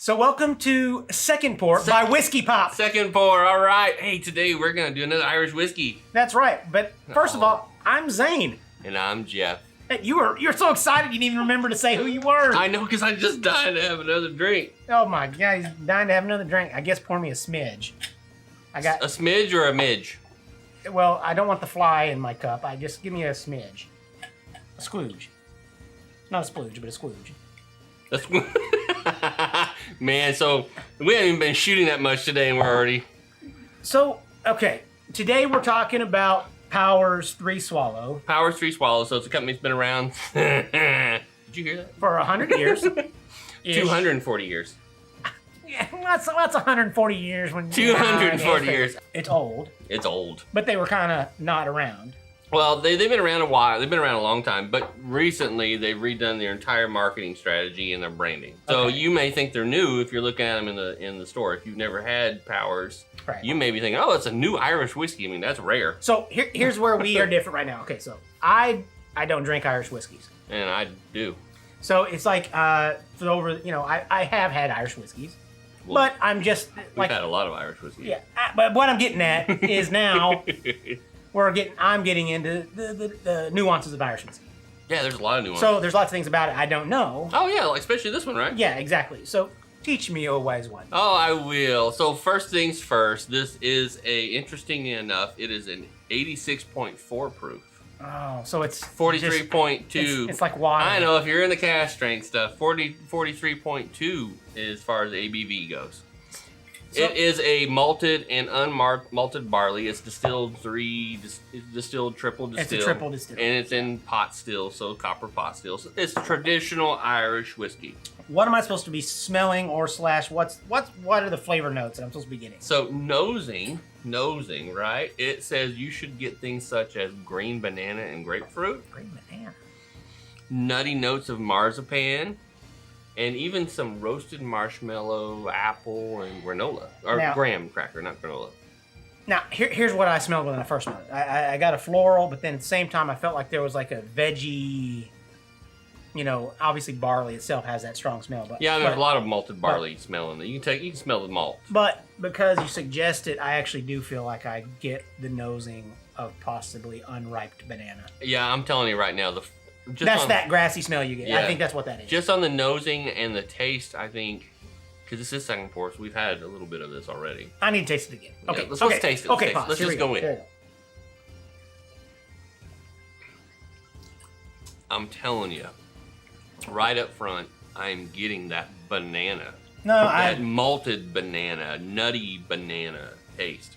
So welcome to Second Pour by Whiskey Pop. Second pour, all right. Hey, today we're gonna do another Irish whiskey. That's right. But first of all, I'm Zane. And I'm Jeff. Hey, you're so excited you didn't even remember to say who you were. I know, because I just died to have another drink. Oh my God, he's dying to have another drink. I guess pour me a smidge. I got A smidge or a midge? Well, I don't want the fly in my cup. I just give me a smidge. A squooge. Not a splooge, but a squooge. That's man, so we haven't even been shooting that much today and we're already... So, okay. Today we're talking about Powers 3 Swallow. Powers 3 Swallow, so it's a company that's been around... Did you hear that? For 100 years. 240 years. Yeah, that's 140 years. When 240 years. It's old. It's old. But they were kind of not around. Well, they've been around a while. They've been around a long time, but recently they've redone their entire marketing strategy and their branding. So you may think they're new if you're looking at them in the store. If you've never had Powers, right, you may be thinking, oh, it's a new Irish whiskey. I mean, that's rare. So here's where we are different right now. Okay, so I don't drink Irish whiskeys. And I do. So it's like I have had Irish whiskeys. Well, but I'm just we've had a lot of Irish whiskeys. Yeah, but what I'm getting at is now I'm getting into the nuances of Irish whiskey. Yeah, there's a lot of nuances. So there's lots of things about it I don't know. Oh yeah, like especially this one, right? Yeah, exactly. So teach me, oh wise one. Oh, I will. So first things first, this is interestingly enough, it is an 86.4 proof. Oh, so it's 43.2. It's like water. I know, if you're in the cask strength stuff, 43.2 as far as the ABV goes. So, it is a malted and unmarked malted barley. It's distilled triple distilled. It's a triple distilled. And it's in pot still, so copper pot still. So it's traditional Irish whiskey. What am I supposed to be smelling what are the flavor notes that I'm supposed to be getting? So nosing, right? It says you should get things such as green banana and grapefruit. Green banana. Nutty notes of marzipan. And even some roasted marshmallow, apple, and granola. Or graham cracker, not granola. Now, here's what I smelled when I first smelled it. I got a floral, but then at the same time, I felt like there was like a veggie, obviously barley itself has that strong smell. But there's a lot of malted barley smell in it. You can smell the malt. But because you suggest it, I actually do feel like I get the nosing of possibly unripe banana. Yeah, I'm telling you right now, that's that grassy smell you get. Yeah, I think that's what that is. Just on the nosing and the taste, I think, because this is second pour, so we've had a little bit of this already. I need to taste it again. Okay, let's taste it. Let's just go in. I'm telling you, right up front, I'm getting that banana. That malted banana, nutty banana taste.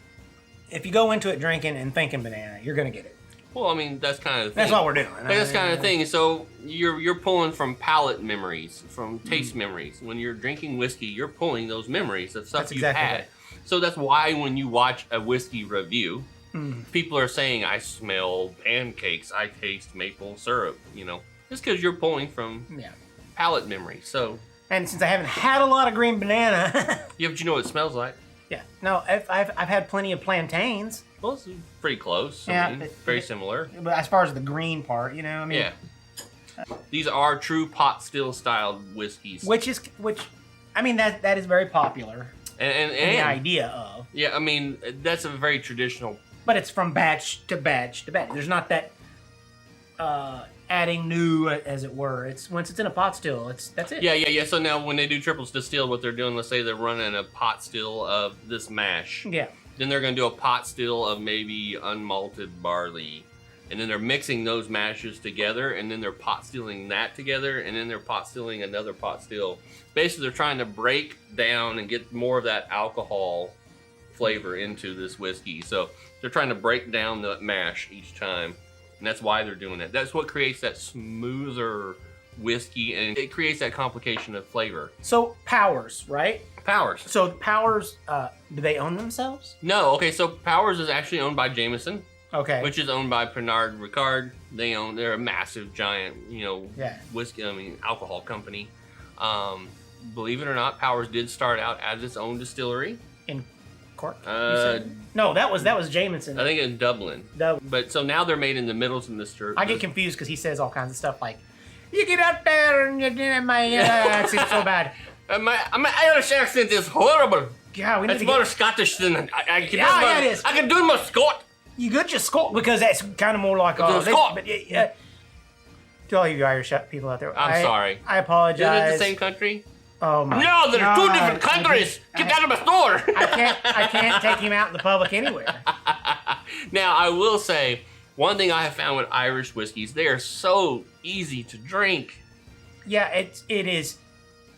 If you go into it drinking and thinking banana, you're going to get it. Well, I mean, that's kind of the thing. That's what we're doing. That's kind of the thing. So you're pulling from palate memories, from taste memories. When you're drinking whiskey, you're pulling those memories of stuff you've had. Right. So that's why when you watch a whiskey review, people are saying, I smell pancakes, I taste maple syrup, It's because you're pulling from palate memory. So. And since I haven't had a lot of green banana. Yeah, but you know what it smells like. Yeah. No, I've had plenty of plantains. Well, it's pretty close. I mean, very similar. But as far as the green part, Yeah. These are true pot still styled whiskeys. Which that is very popular. And the idea of. Yeah, I mean, that's a very traditional. But it's from batch to batch to batch. There's not that adding new, as it were. It's once it's in a pot still, that's it. Yeah. So now when they do triples distilled, what they're doing, let's say they're running a pot still of this mash. Yeah. Then they're going to do a pot still of maybe unmalted barley. And then they're mixing those mashes together, and then they're pot stilling that together, and then they're pot stilling another pot still. Basically, they're trying to break down and get more of that alcohol flavor into this whiskey. So they're trying to break down the mash each time. And that's why they're doing that. That's what creates that smoother whiskey, and it creates that complication of flavor. So Powers, right? Powers. So Powers, do they own themselves? No. Okay, so Powers is actually owned by Jameson. Okay. Which is owned by Pernod Ricard. They're a massive, giant, whiskey, alcohol company. Believe it or not, Powers did start out as its own distillery. In Cork? No, that was Jameson. I think in Dublin. But so now they're made in the Middleton. I get confused because he says all kinds of stuff like, you get out there and you do my, it's so bad. My Irish accent is horrible. Yeah, we need It's to more get... Scottish than I can. Yeah, it is. I can do my Scot. You good, just Scot, because that's kind of more like... Scot. But, to all you Irish people out there, I'm sorry. I apologize. Isn't it the same country? Oh my No, they're God. two different countries. Get out of my store. I can't take him out in the public anywhere. Now, I will say, one thing I have found with Irish whiskeys, they are so easy to drink. Yeah, it is.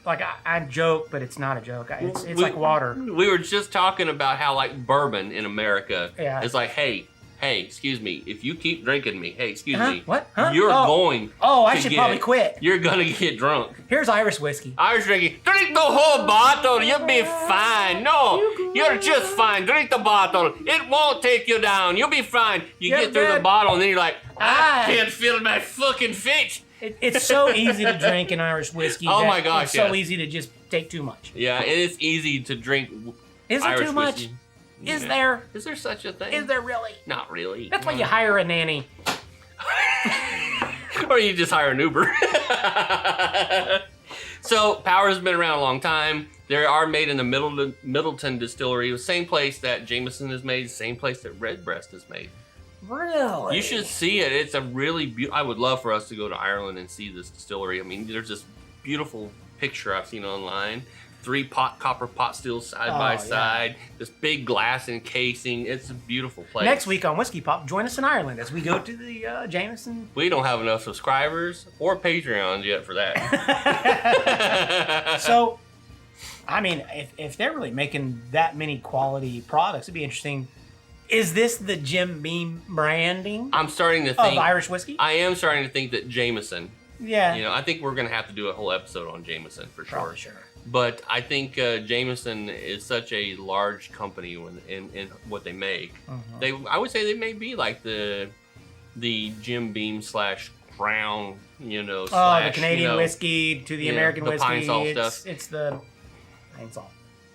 Like, I joke, but it's not a joke. It's like water. We were just talking about how, like, bourbon in America is like, hey, excuse me, if you keep drinking me, me, what? Huh? You're going I should probably quit. You're going to get drunk. Here's Irish whiskey. Irish drinking, drink the whole bottle, you'll be fine. No, you're just fine. Drink the bottle. It won't take you down. You'll be fine. You get through the bottle, and then you're like, I can't feel my fucking feet. It's so easy to drink an Irish whiskey. Oh my gosh, it's so easy to just take too much. Yeah, and it's easy to drink Is there Irish too much? whiskey. Is Yeah. there? Is there such a thing? Is there really? Not really. That's why you hire a nanny. Or you just hire an Uber. So, Powers has been around a long time. They are made in the Middleton Distillery, the same place that Jameson is made, same place that Redbreast is made. Really? You should see it. It's a really beautiful... I would love for us to go to Ireland and see this distillery. I mean, there's this beautiful picture I've seen online. 3 copper pot stills side by side. This big glass encasing. It's a beautiful place. Next week on Whiskey Pop, join us in Ireland as we go to the Jameson. We don't have enough subscribers or Patreons yet for that. So, I mean, if they're really making that many quality products, it'd be interesting. Is this the Jim Beam branding? I'm starting to think... Of Irish whiskey? I am starting to think that Jameson... Yeah. You know, I think we're going to have to do a whole episode on Jameson for sure. Probably sure. But I think Jameson is such a large company in what they make. I would say they may be like the Jim Beam / Crown, the Canadian whiskey to the American whiskey. Pine Sol stuff. It's the Pine Sol.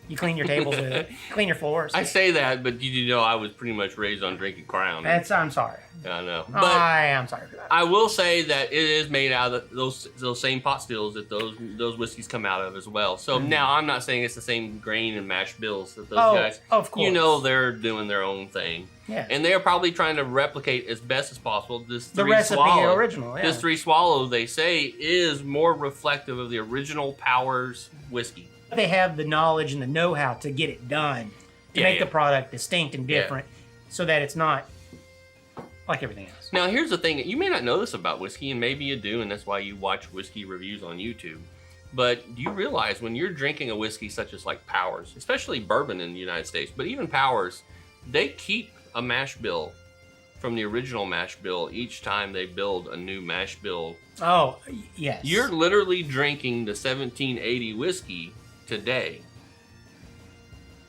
You clean your tables with it. Clean your floors. I say that, but you know I was pretty much raised on drinking Crown. I'm sorry. I know. But I am sorry for that. I will say that it is made out of those same pot stills that those whiskeys come out of as well. So now I'm not saying it's the same grain and mash bills that those guys. Of course. They're doing their own thing. Yeah. And they're probably trying to replicate as best as possible this the three recipe swallow. original. Yeah. This 3 swallow, they say, is more reflective of the original Powers whiskey. They have the knowledge and the know-how to get it done to make the product distinct and different, so that it's not like everything else. Now, here's the thing. You may not know this about whiskey, and maybe you do, and that's why you watch whiskey reviews on YouTube. But do you realize when you're drinking a whiskey such as like Powers, especially bourbon in the United States, but even Powers, they keep a mash bill from the original mash bill each time they build a new mash bill. Oh, yes. You're literally drinking the 1780 whiskey today.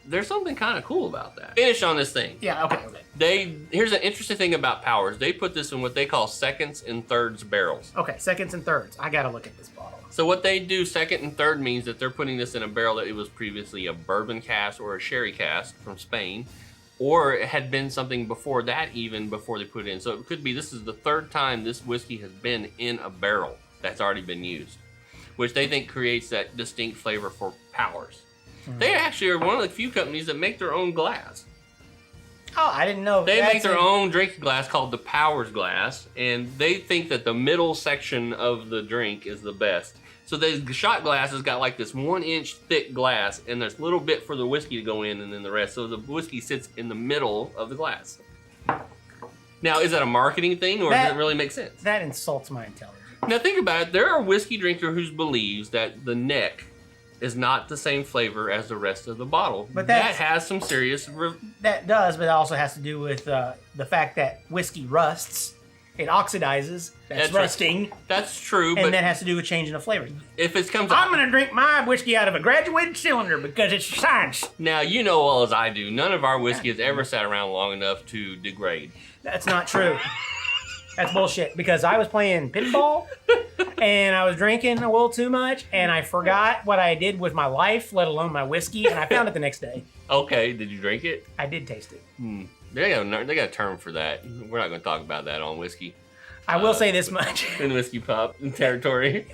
There's something kind of cool about that. Finish on this thing. Yeah, okay. Here's an interesting thing about Powers. They put this in what they call seconds and thirds barrels. Okay, seconds and thirds. I gotta look at this bottle. So what they do, second and third, means that they're putting this in a barrel that it was previously a bourbon cask or a sherry cask from Spain, or it had been something before that, even before they put it in. So it could be this is the 3rd time this whiskey has been in a barrel that's already been used, which they think creates that distinct flavor for Powers. They actually are one of the few companies that make their own glass. Oh, I didn't know. They make their own drinking glass called the Powers glass, and they think that the middle section of the drink is the best. So the shot glass has got like this 1-inch thick glass, and there's a little bit for the whiskey to go in, and then the rest. So the whiskey sits in the middle of the glass. Now, is that a marketing thing, or does it really make sense? That insults my intelligence. Now, think about it. There are whiskey drinkers who believes that the neck is not the same flavor as the rest of the bottle. But that has some serious... That does, but it also has to do with the fact that whiskey rusts. It oxidizes. That's rusting. That's true, and that has to do with changing the flavors. If it comes... I'm going to drink my whiskey out of a graduated cylinder because it's science. Now, you know well as I do, none of our whiskey has ever sat around long enough to degrade. That's not true. That's bullshit, because I was playing pinball and I was drinking a little too much and I forgot what I did with my life, let alone my whiskey, and I found it the next day. Okay, did you drink it? I did taste it. They got a term for that. We're not going to talk about that on whiskey. I will say this much. In whiskey pop territory.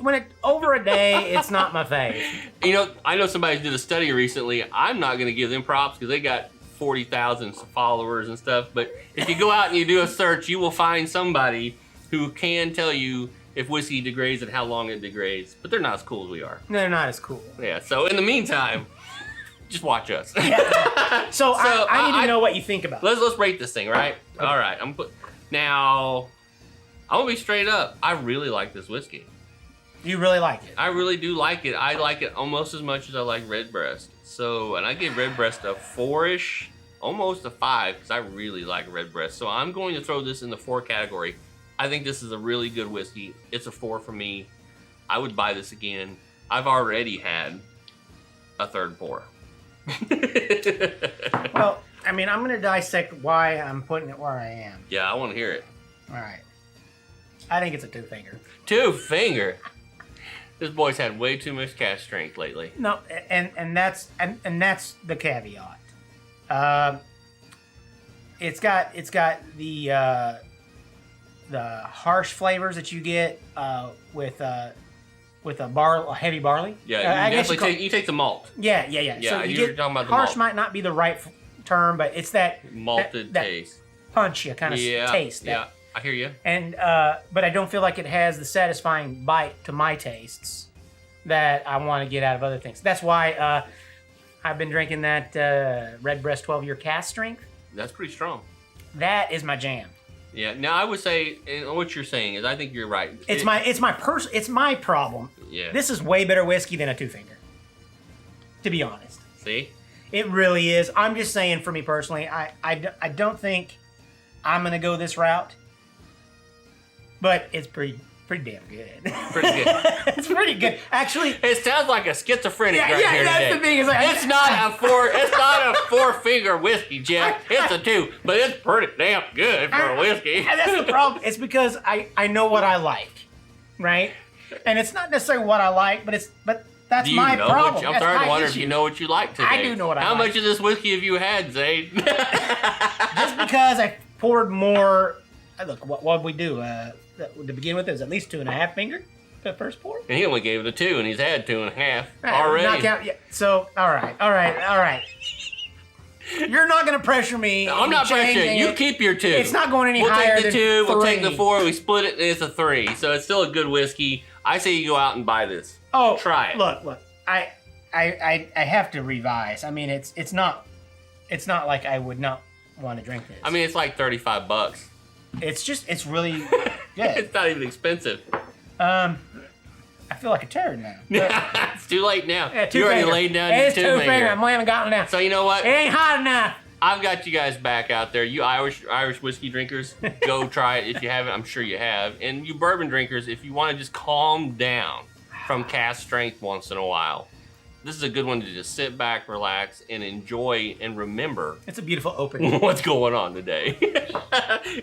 Over a day, it's not my fave. You know, I know somebody did a study recently. I'm not going to give them props because they got 40,000 followers and stuff. But if you go out and you do a search, you will find somebody who can tell you if whiskey degrades and how long it degrades. But they're not as cool as we are. They're not as cool. Yeah, so in the meantime, just watch us. Yeah. So I need to know what you think about it. Let's rate this thing, right? Okay. All right. Now, I'm going to be straight up. I really like this whiskey. You really like it? I really do like it. I like it almost as much as I like Redbreast. So, and I give Redbreast a 4-ish, almost a 5, because I really like Redbreast. So I'm going to throw this in the 4 category. I think this is a really good whiskey. It's a 4 for me. I would buy this again. I've already had a third pour. Well, I mean, I'm going to dissect why I'm putting it where I am. Yeah, I want to hear it. All right. I think it's a 2-finger. 2-finger? This boy's had way too much cask strength lately. No, and that's the caveat. It's got the harsh flavors that you get with a heavy barley. Yeah, you take the malt. Yeah. Yeah, So you're talking about the harsh malt. might not be the right term, but it's that malted taste, punch you kind of taste. Yeah, I hear you. And but I don't feel like it has the satisfying bite to my tastes that I want to get out of other things. That's why I've been drinking that Redbreast 12-year cask strength. That's pretty strong. That is my jam. Yeah. Now I would say, and what you're saying is, I think you're right. It's my problem. Yeah. This is way better whiskey than a 2-finger. To be honest. See? It really is. I'm just saying, for me personally, I don't think I'm gonna go this route. But it's pretty damn good. Pretty good. It's pretty good. Actually, it sounds like a schizophrenic right here that's today. the thing. It's like, It's not a 4-finger whiskey, Jeff. It's a 2, but it's pretty damn good for a whiskey. And that's the problem. It's because I know what I like, right? And it's not necessarily what I like, but that's my problem. I'm starting to wonder if you know what you like today. I do know what I like. How much of this whiskey have you had, Zane? Just because I poured more. Look, what we do to begin with is at least 2.5 finger the first pour. And he only gave it a 2, and he's had 2.5 already. Not count, yeah. So all right. You're not going to pressure me. I'm not pressuring you. Keep your 2. It's not going any higher than 3. We'll take the 4. We split it, and it's a 3. So it's still a good whiskey. I say you go out and buy this. Oh, try it. Look. I have to revise. I mean, it's not like I would not want to drink this. I mean, it's like $35. It's really good. It's not even expensive. I feel like a turd now. It's too late now. Yeah, you already laid down your 2-finger. I haven't gotten down. So you know what? It ain't hot enough. I've got you guys back out there. You Irish whiskey drinkers, go try it if you haven't. I'm sure you have. And you bourbon drinkers, if you want to just calm down from cask strength once in a while, this is a good one to just sit back, relax, and enjoy and remember. It's a beautiful opening. What's going on today?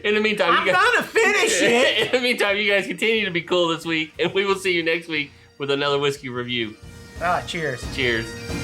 In the meantime, I'm gonna finish it. In the meantime, you guys continue to be cool this week, and we will see you next week with another whiskey review. Cheers. Cheers.